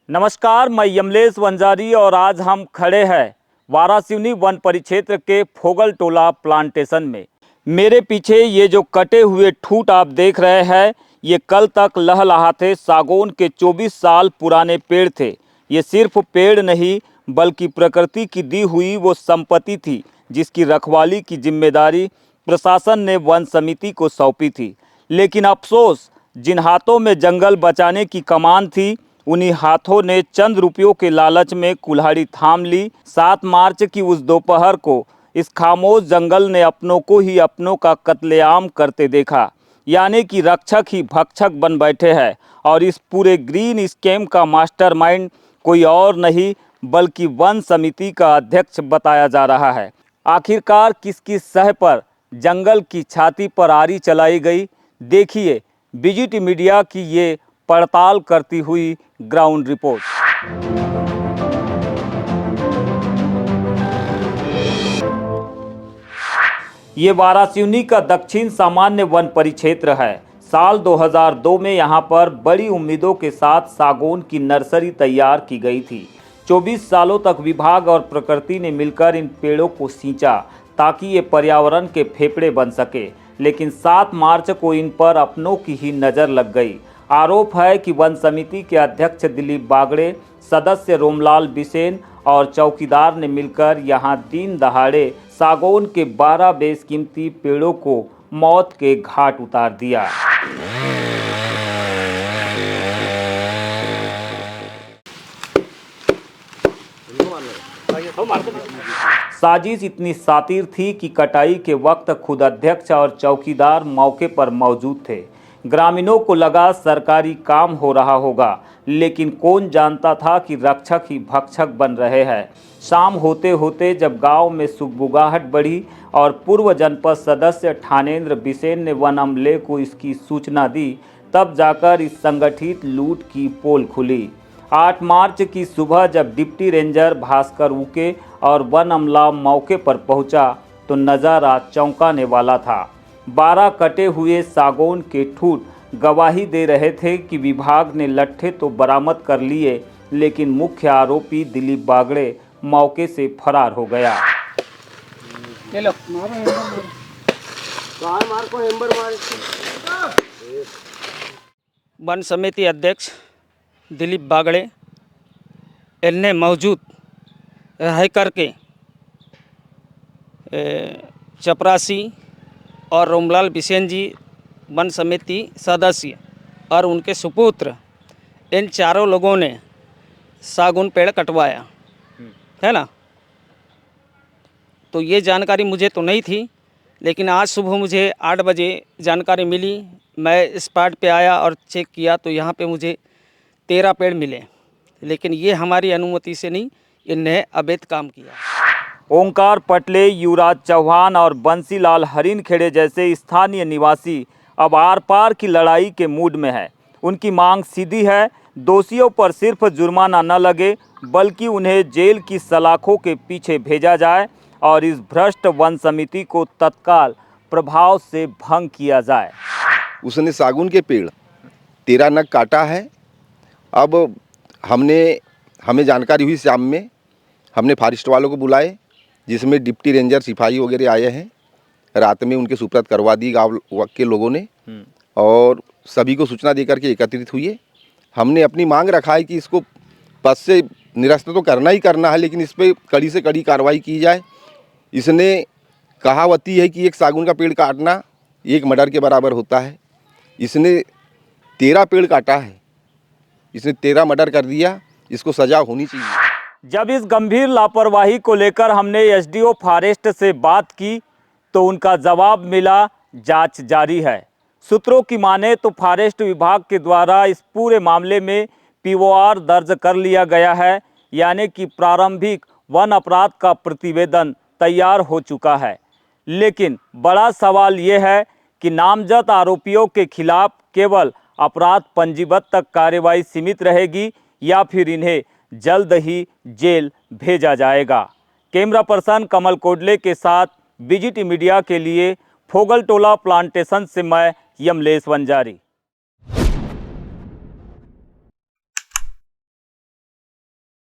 नमस्कार, मैं यमलेश वंजारी और आज हम खड़े हैं वारासिवनी वन परिक्षेत्र के फोगल टोला प्लांटेशन में। मेरे पीछे ये जो कटे हुए ठूट आप देख रहे हैं, ये कल तक लहलहाते सागौन के 24 साल पुराने पेड़ थे। ये सिर्फ पेड़ नहीं बल्कि प्रकृति की दी हुई वो संपत्ति थी जिसकी रखवाली की जिम्मेदारी प्रशासन ने वन समिति को सौंपी थी। लेकिन अफसोस, जिन हाथों में जंगल बचाने की कमान थी उन्हीं हाथों ने चंद रुपयों के लालच में कुल्हाड़ी थाम ली। 7 मार्च की उस दोपहर को इस खामोश जंगल ने अपनों को ही अपनों का कत्लेआम करते देखा, यानी कि रक्षक ही भक्षक बन बैठे हैं। और इस पूरे ग्रीन स्कीम का मास्टरमाइंड कोई और नहीं बल्कि वन समिति का अध्यक्ष बताया जा रहा है। आखिरकार किसकी सह पर जंगल की छाती पर आरी चलाई गई, देखिए बीजीटी मीडिया की ये पड़ताल करती हुई ग्राउंड रिपोर्ट। ये वारासिवनी का दक्षिण सामान्य वन परिक्षेत्र है। साल 2002 में यहाँ पर बड़ी उम्मीदों के साथ सागौन की नर्सरी तैयार की गई थी। 24 सालों तक विभाग और प्रकृति ने मिलकर इन पेड़ों को सींचा ताकि ये पर्यावरण के फेफड़े बन सके। लेकिन 7 मार्च को इन पर अपनों की ही नज़र लग गई। आरोप है कि वन समिति के अध्यक्ष दिलीप बागड़े, सदस्य रोमलाल बिसेन और चौकीदार ने मिलकर यहां दिन दहाड़े सागौन के 12 बेशकीमती पेड़ों को मौत के घाट उतार दिया। साजिश इतनी सातिर थी कि कटाई के वक्त खुद अध्यक्ष और चौकीदार मौके पर मौजूद थे। ग्रामीणों को लगा सरकारी काम हो रहा होगा, लेकिन कौन जानता था कि रक्षक ही भक्षक बन रहे हैं। शाम होते होते जब गांव में सुगबुगाहट बढ़ी और पूर्व जनपद सदस्य ठानेंद्र बिसेन ने वन अमले को इसकी सूचना दी, तब जाकर इस संगठित लूट की पोल खुली। 8 मार्च की सुबह जब डिप्टी रेंजर भास्कर उके और वन अमला मौके पर पहुंचा तो नज़ारा चौंकाने वाला था। 12 कटे हुए सागौन के ठूट गवाही दे रहे थे कि विभाग ने लट्ठे तो बरामद कर लिए, लेकिन मुख्य आरोपी दिलीप बागड़े मौके से फरार हो गया। वन समिति अध्यक्ष दिलीप बागड़े इन्हें मौजूद रह करके चपरासी और रोमलाल बिसेन जी वन समिति सदस्य और उनके सुपुत्र, इन चारों लोगों ने सागौन पेड़ कटवाया है ना। तो ये जानकारी मुझे तो नहीं थी, लेकिन आज सुबह मुझे 8 बजे जानकारी मिली। मैं स्पॉट पे आया और चेक किया तो यहाँ पे मुझे 13 पेड़ मिले, लेकिन ये हमारी अनुमति से नहीं, इन्हें अवैध काम किया। ओंकार पटले, युवराज चौहान और बंसीलाल हरिनखेड़े जैसे स्थानीय निवासी अब आर पार की लड़ाई के मूड में है। उनकी मांग सीधी है, दोषियों पर सिर्फ जुर्माना न लगे बल्कि उन्हें जेल की सलाखों के पीछे भेजा जाए और इस भ्रष्ट वन समिति को तत्काल प्रभाव से भंग किया जाए। उसने सागौन के पेड़ 13 नग काटा है। अब हमें जानकारी हुई, शाम में हमने फॉरेस्ट वालों को बुलाए, जिसमें डिप्टी रेंजर सिपाही वगैरह आए हैं। रात में उनके सुपुर्द करवा दी गाँव के लोगों ने और सभी को सूचना देकर के एकत्रित हुए। हमने अपनी मांग रखा है कि इसको पद से निरस्त तो करना ही करना है, लेकिन इस पर कड़ी से कड़ी कार्रवाई की जाए। इसने कहावती है कि एक सागौन का पेड़ काटना एक मर्डर के बराबर होता है। इसने 13 पेड़ काटा है, इसने 13 मर्डर कर दिया। इसको सजा होनी चाहिए। जब इस गंभीर लापरवाही को लेकर हमने एसडीओ फॉरेस्ट से बात की तो उनका जवाब मिला, जांच जारी है। सूत्रों की माने तो फॉरेस्ट विभाग के द्वारा इस पूरे मामले में पीओआर दर्ज कर लिया गया है, यानी कि प्रारंभिक वन अपराध का प्रतिवेदन तैयार हो चुका है। लेकिन बड़ा सवाल ये है कि नामजद आरोपियों के खिलाफ केवल अपराध पंजीबद्ध तक कार्रवाई सीमित रहेगी या फिर इन्हें जल्द ही जेल भेजा जाएगा। कैमरा पर्सन कमल कोडले के साथ बीजीटी मीडिया के लिए फोगल टोला प्लांटेशन से मैं यमलेश वंजारी।